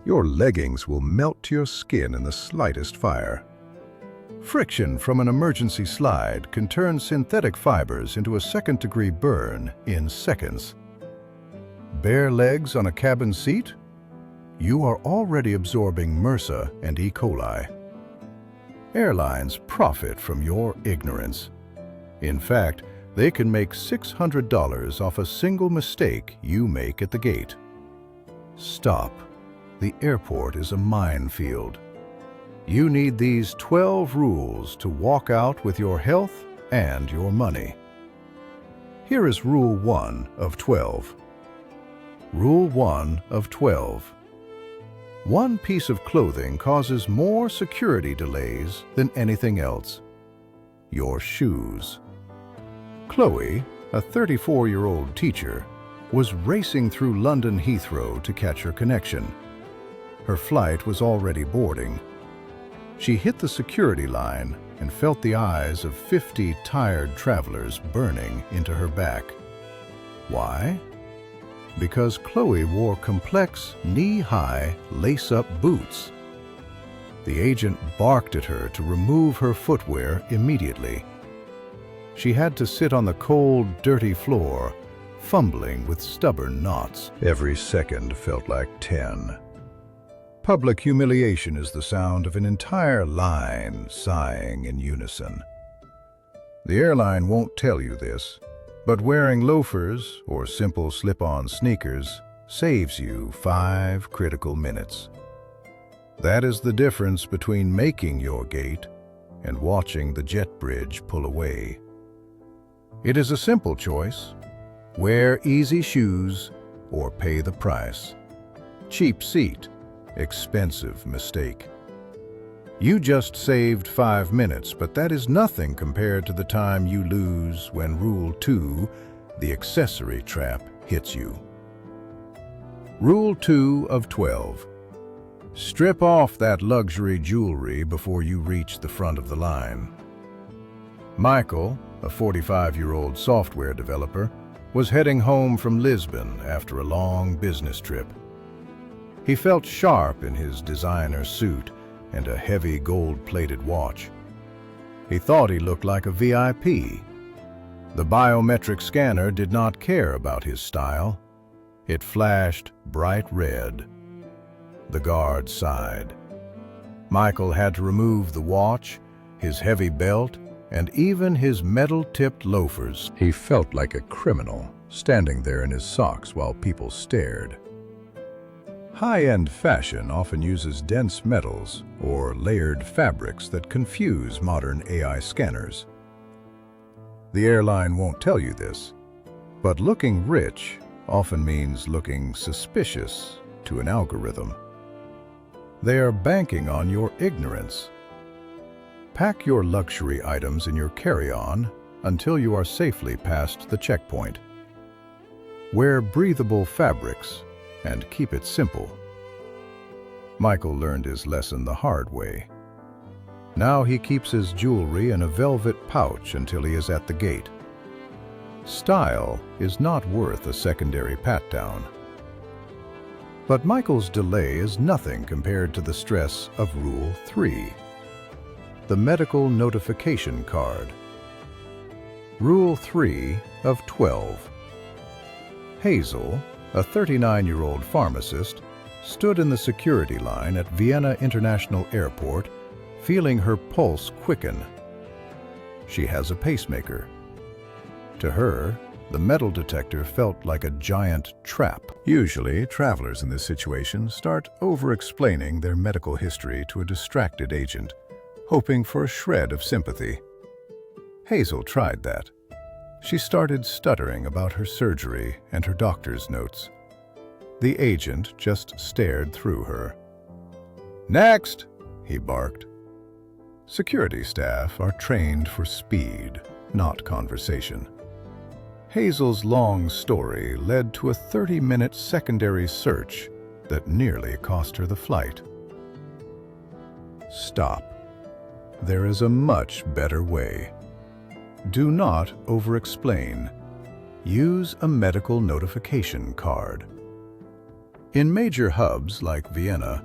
Your leggings will melt to your skin in the slightest fire. Friction from an emergency slide can turn synthetic fibers into a second-degree burn in seconds. Bare legs on a cabin seat? You are already absorbing MRSA and E. coli. Airlines profit from your ignorance. In fact, they can make $600 off a single mistake you make at the gate. Stop. The airport is a minefield. You need these 12 rules to walk out with your health and your money. Here is Rule 1 of 12. Rule 1 of 12. One piece of clothing causes more security delays than anything else. Your shoes. Chloe, a 34-year-old teacher, was racing through London Heathrow to catch her connection. Her flight was already boarding. She hit the security line and felt the eyes of 50 tired travelers burning into her back. Why? Because Chloe wore complex, knee-high, lace-up boots. The agent barked at her to remove her footwear immediately. She had to sit on the cold, dirty floor, fumbling with stubborn knots. Every second felt like 10. Public humiliation is the sound of an entire line sighing in unison. The airline won't tell you this, but wearing loafers or simple slip-on sneakers saves you 5 critical minutes. That is the difference between making your gate and watching the jet bridge pull away. It is a simple choice. Wear easy shoes or pay the price. Cheap seat, expensive mistake. You just saved 5 minutes, but that is nothing compared to the time you lose when Rule 2, the accessory trap, hits you. Rule 2 of 12. Strip off that luxury jewelry before you reach the front of the line. Michael, a 45-year-old software developer, was heading home from Lisbon after a long business trip. He felt sharp in his designer suit and a heavy gold-plated watch. He thought he looked like a VIP. The biometric scanner did not care about his style. It flashed bright red. The guard sighed. Michael had to remove the watch, his heavy belt, and even his metal-tipped loafers. He felt like a criminal, standing there in his socks while people stared. High-end fashion often uses dense metals or layered fabrics that confuse modern AI scanners. The airline won't tell you this, but looking rich often means looking suspicious to an algorithm. They are banking on your ignorance. Pack your luxury items in your carry-on until you are safely past the checkpoint. Wear breathable fabrics and keep it simple. Michael learned his lesson the hard way. Now he keeps his jewelry in a velvet pouch until he is at the gate. Style is not worth a secondary pat-down. But Michael's delay is nothing compared to the stress of Rule 3. The medical notification card. Rule 3 of 12. Hazel, a 39-year-old pharmacist, stood in the security line at Vienna International Airport, feeling her pulse quicken. She has a pacemaker. To her, the metal detector felt like a giant trap. Usually, travelers in this situation start over-explaining their medical history to a distracted agent, hoping for a shred of sympathy. Hazel tried that. She started stuttering about her surgery and her doctor's notes. The agent just stared through her. "Next!" he barked. Security staff are trained for speed, not conversation. Hazel's long story led to a 30-minute secondary search that nearly cost her the flight. Stop. There is a much better way. Do not over-explain. Use a medical notification card. In major hubs like Vienna,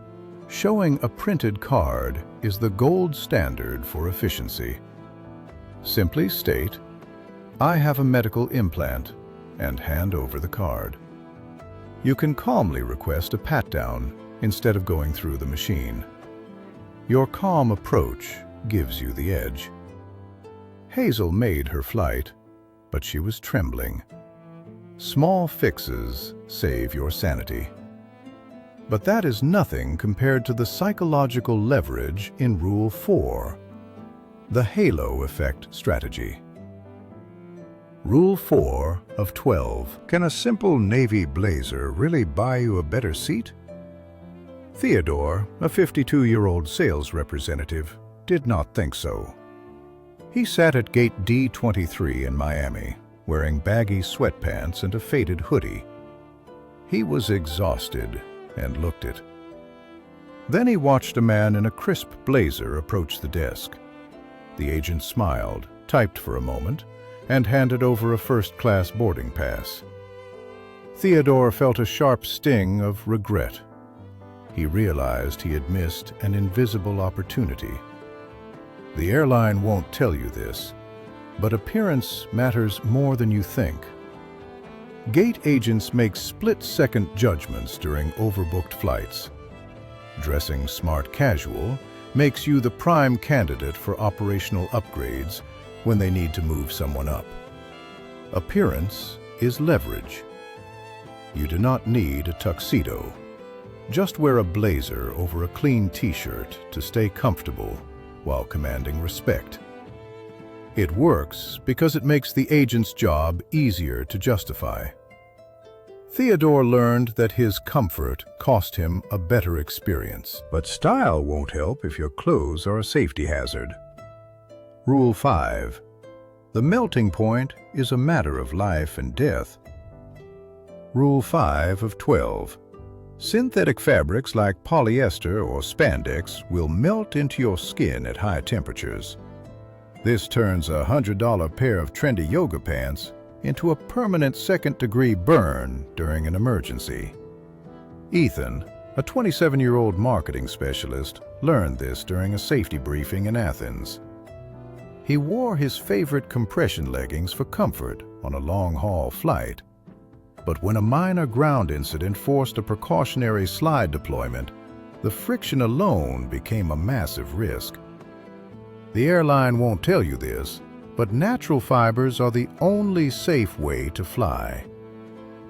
showing a printed card is the gold standard for efficiency. Simply state, "I have a medical implant," and hand over the card. You can calmly request a pat-down instead of going through the machine. Your calm approach gives you the edge. Hazel made her flight, but she was trembling. Small fixes save your sanity. But that is nothing compared to the psychological leverage in Rule 4, the halo effect strategy. Rule 4 of 12. Can a simple navy blazer really buy you a better seat? Theodore, a 52-year-old sales representative, did not think so. He sat at gate D23 in Miami, wearing baggy sweatpants and a faded hoodie. He was exhausted and looked it. Then he watched a man in a crisp blazer approach the desk. The agent smiled, typed for a moment, and handed over a first-class boarding pass. Theodore felt a sharp sting of regret. He realized he had missed an invisible opportunity. The airline won't tell you this, but appearance matters more than you think. Gate agents make split-second judgments during overbooked flights. Dressing smart casual makes you the prime candidate for operational upgrades when they need to move someone up. Appearance is leverage. You do not need a tuxedo. Just wear a blazer over a clean t-shirt to stay comfortable while commanding respect. It works because it makes the agent's job easier to justify. Theodore learned that his comfort cost him a better experience. But style won't help if your clothes are a safety hazard. Rule 5. The melting point is a matter of life and death. Rule 5 of 12. Synthetic fabrics like polyester or spandex will melt into your skin at high temperatures. This turns a $100 pair of trendy yoga pants into a permanent second-degree burn during an emergency. Ethan, a 27-year-old marketing specialist, learned this during a safety briefing in Athens. He wore his favorite compression leggings for comfort on a long-haul flight. But when a minor ground incident forced a precautionary slide deployment, the friction alone became a massive risk. The airline won't tell you this, but natural fibers are the only safe way to fly.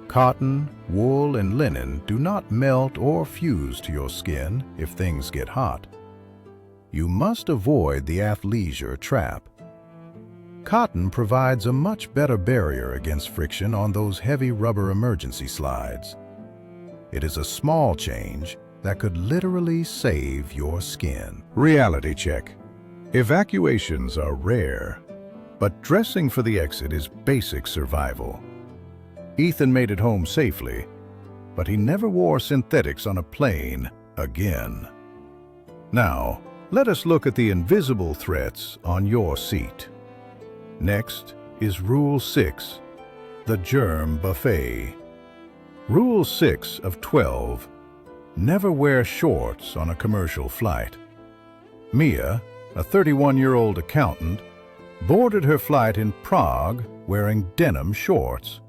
Cotton, wool, and linen do not melt or fuse to your skin if things get hot. You must avoid the athleisure trap. Cotton provides a much better barrier against friction on those heavy rubber emergency slides. It is a small change that could literally save your skin. Reality check. Evacuations are rare, but dressing for the exit is basic survival. Ethan made it home safely, but he never wore synthetics on a plane again. Now, let us look at the invisible threats on your seat. Next is Rule 6, the germ buffet. Rule 6 of 12, never wear shorts on a commercial flight. Mia, a 31-year-old accountant, boarded her flight in Prague wearing denim shorts.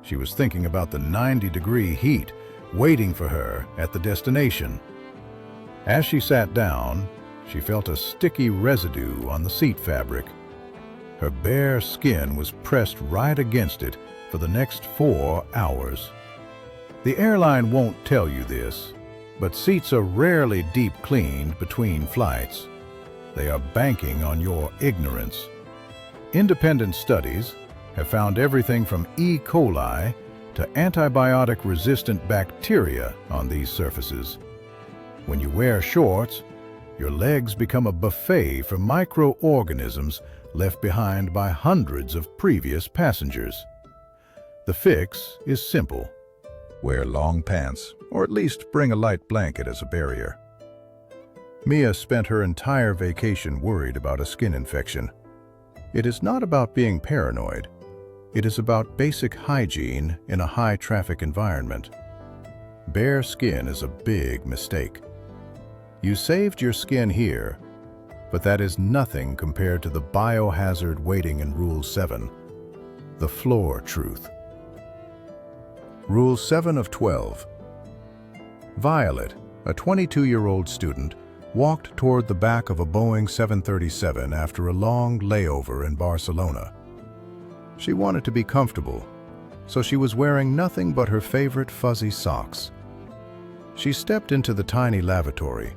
She was thinking about the 90-degree heat waiting for her at the destination. As she sat down, she felt a sticky residue on the seat fabric. Her bare skin was pressed right against it for the next 4 hours. The airline won't tell you this, but seats are rarely deep cleaned between flights. They are banking on your ignorance. Independent studies have found everything from E. coli to antibiotic-resistant bacteria on these surfaces. When you wear shorts, your legs become a buffet for microorganisms left behind by hundreds of previous passengers. The fix is simple. Wear long pants, or at least bring a light blanket as a barrier. Mia spent her entire vacation worried about a skin infection. It is not about being paranoid. It is about basic hygiene in a high-traffic environment. bare skin is a big mistake. You saved your skin here, but that is nothing compared to the biohazard waiting in Rule 7, the floor truth. Rule 7 of 12. Violet, a 22-year-old student, walked toward the back of a Boeing 737 after a long layover in Barcelona. She wanted to be comfortable, so she was wearing nothing but her favorite fuzzy socks. She stepped into the tiny lavatory.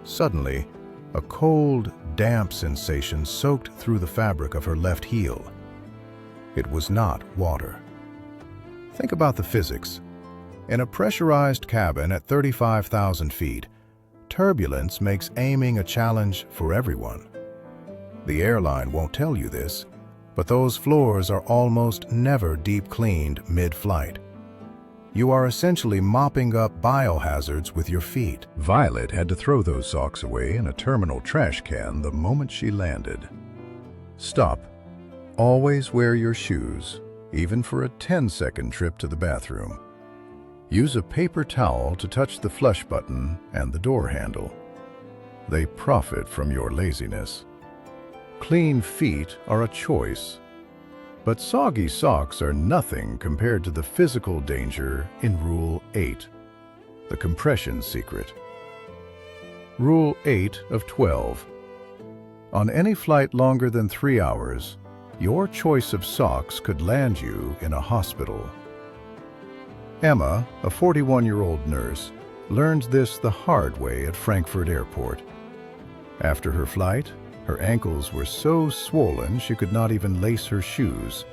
Suddenly, a cold, damp sensation soaked through the fabric of her left heel. It was not water. Think about the physics. In a pressurized cabin at 35,000 feet, turbulence makes aiming a challenge for everyone. The airline won't tell you this, but those floors are almost never deep cleaned mid-flight. You are essentially mopping up biohazards with your feet. Violet had to throw those socks away in a terminal trash can the moment she landed. Stop. Always wear your shoes, even for a 10-second trip to the bathroom. Use a paper towel to touch the flush button and the door handle. They profit from your laziness. Clean feet are a choice, but soggy socks are nothing compared to the physical danger in Rule 8, the compression secret. Rule 8 of 12. On any flight longer than 3 hours, your choice of socks could land you in a hospital. Emma, a 41-year-old nurse, learned this the hard way at Frankfurt Airport. After her flight, her ankles were so swollen she could not even lace her shoes.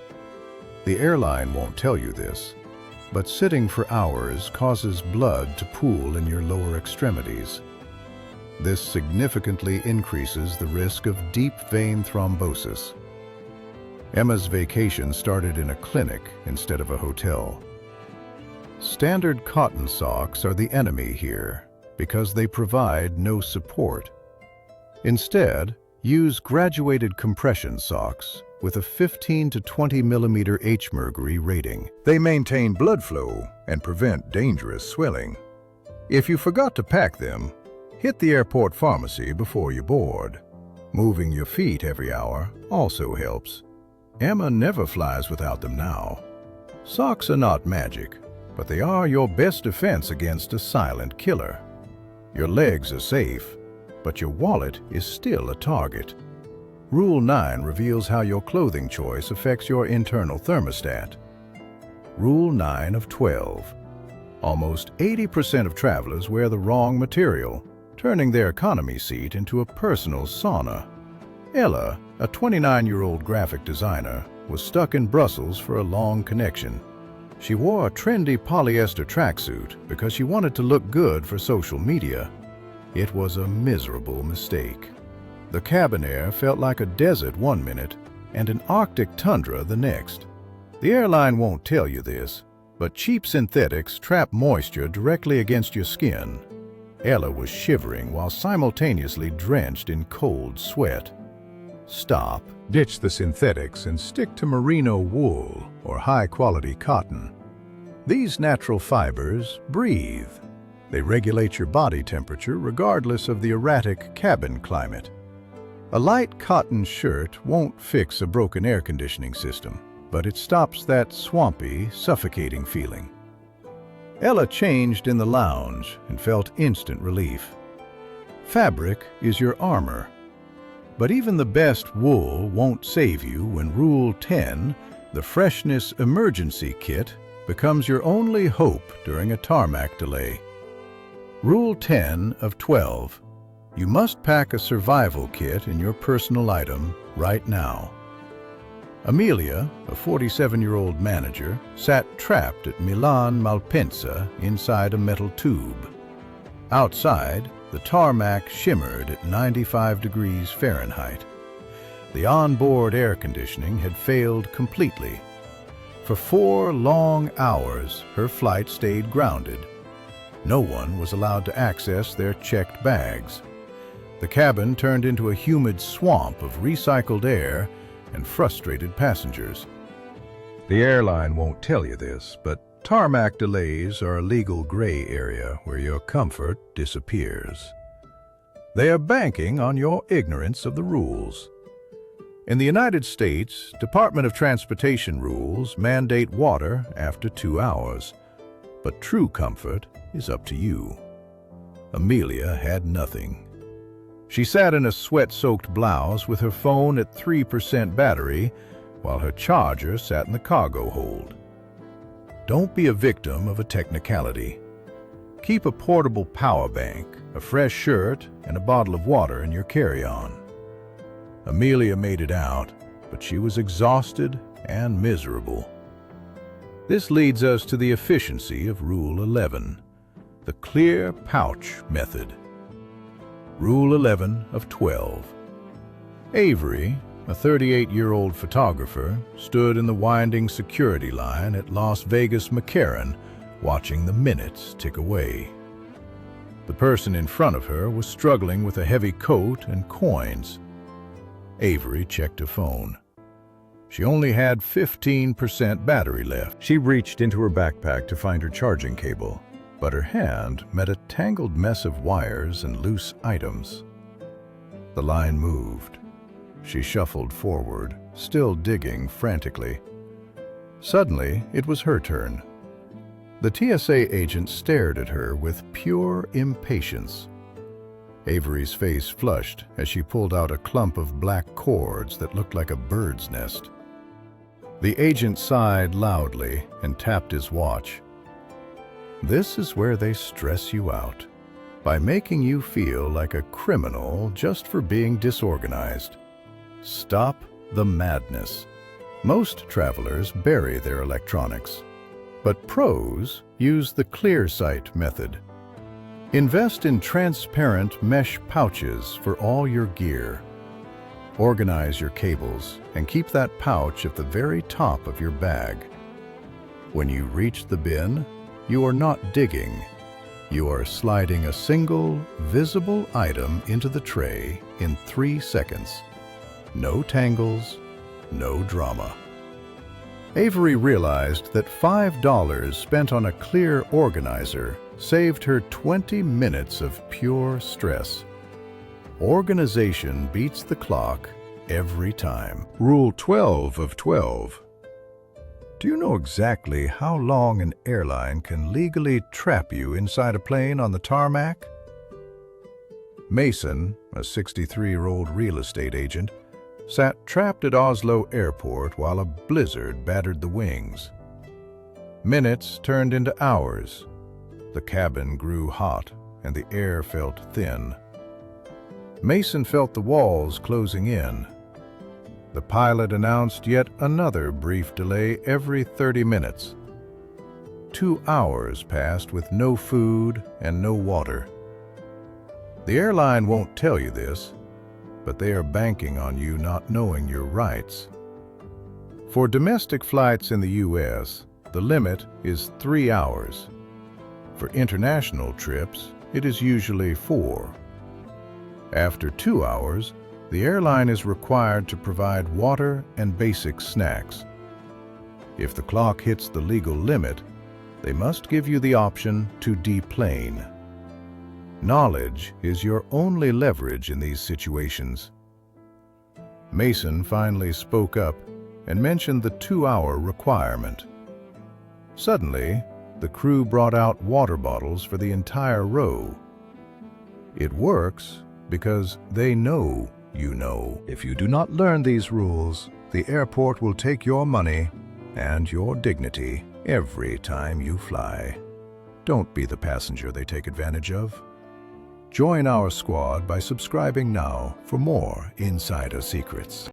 The airline won't tell you this, but sitting for hours causes blood to pool in your lower extremities. This significantly increases the risk of deep vein thrombosis. Emma's vacation started in a clinic instead of a hotel. Standard cotton socks are the enemy here because they provide no support. Instead, use graduated compression socks with a 15 to 20 millimeter H-mercury rating. They maintain blood flow and prevent dangerous swelling. If you forgot to pack them, hit the airport pharmacy before you board. Moving your feet every hour also helps. Emma never flies without them now. Socks are not magic, but they are your best defense against a silent killer. Your legs are safe, but your wallet is still a target. Rule 9 reveals how your clothing choice affects your internal thermostat. Rule 9 of 12. Almost 80% of travelers wear the wrong material, turning their economy seat into a personal sauna. Ella, a 29-year-old graphic designer, was stuck in Brussels for a long connection. She wore a trendy polyester tracksuit because she wanted to look good for social media. It was a miserable mistake. The cabin air felt like a desert one minute and an Arctic tundra the next. The airline won't tell you this, but cheap synthetics trap moisture directly against your skin. Ella was shivering while simultaneously drenched in cold sweat. Stop. Ditch the synthetics and stick to merino wool or high-quality cotton. These natural fibers breathe. They regulate your body temperature regardless of the erratic cabin climate. A light cotton shirt won't fix a broken air conditioning system, but it stops that swampy, suffocating feeling. Ella changed in the lounge and felt instant relief. Fabric is your armor. But even the best wool won't save you when Rule 10, the Freshness Emergency Kit, becomes your only hope during a tarmac delay. Rule 10 of 12. You must pack a survival kit in your personal item right now. Amelia, a 47-year-old manager, sat trapped at Milan Malpensa inside a metal tube. Outside, the tarmac shimmered at 95 degrees Fahrenheit. The onboard air conditioning had failed completely. For 4 long hours, her flight stayed grounded. No one was allowed to access their checked bags. The cabin turned into a humid swamp of recycled air and frustrated passengers. The airline won't tell you this, but Tarmac delays are a legal gray area where your comfort disappears. They are banking on your ignorance of the rules. In the United States, Department of Transportation rules mandate water after 2 hours, but true comfort is up to you. Amelia had nothing. She sat in a sweat-soaked blouse with her phone at 3% battery while her charger sat in the cargo hold. Don't be a victim of a technicality. Keep a portable power bank, a fresh shirt, and a bottle of water in your carry-on. Amelia made it out, but she was exhausted and miserable. This leads us to the efficiency of Rule 11, the clear pouch method. Rule 11 of 12. Avery, a 38-year-old photographer, stood in the winding security line at Las Vegas McCarran, watching the minutes tick away. The person in front of her was struggling with a heavy coat and coins. Avery checked her phone. She only had 15% battery left. She reached into her backpack to find her charging cable, but her hand met a tangled mess of wires and loose items. The line moved. She shuffled forward, still digging frantically. Suddenly, it was her turn. The TSA agent stared at her with pure impatience. Avery's face flushed as she pulled out a clump of black cords that looked like a bird's nest. The agent sighed loudly and tapped his watch. This is where they stress you out, by making you feel like a criminal just for being disorganized. Stop the madness. Most travelers bury their electronics, but pros use the clear sight method. Invest in transparent mesh pouches for all your gear. Organize your cables and keep that pouch at the very top of your bag. When you reach the bin, you are not digging. You are sliding a single, visible item into the tray in 3 seconds. No tangles, no drama. Avery realized that $5 spent on a clear organizer saved her 20 minutes of pure stress. Organization beats the clock every time. Rule 12 of 12. Do you know exactly how long an airline can legally trap you inside a plane on the tarmac? Mason, a 63-year-old real estate agent, sat trapped at Oslo Airport while a blizzard battered the wings. Minutes turned into hours. The cabin grew hot and the air felt thin. Mason felt the walls closing in. The pilot announced yet another brief delay every 30 minutes. 2 hours passed with no food and no water. The airline won't tell you this, but they are banking on you not knowing your rights. For domestic flights in the U.S., the limit is 3 hours. For international trips, it is usually 4. After 2 hours, the airline is required to provide water and basic snacks. If the clock hits the legal limit, they must give you the option to deplane. Knowledge is your only leverage in these situations. Mason finally spoke up and mentioned the 2-hour requirement. Suddenly, the crew brought out water bottles for the entire row. It works because they know you know. If you do not learn these rules, the airport will take your money and your dignity every time you fly. Don't be the passenger they take advantage of. Join our squad by subscribing now for more insider secrets.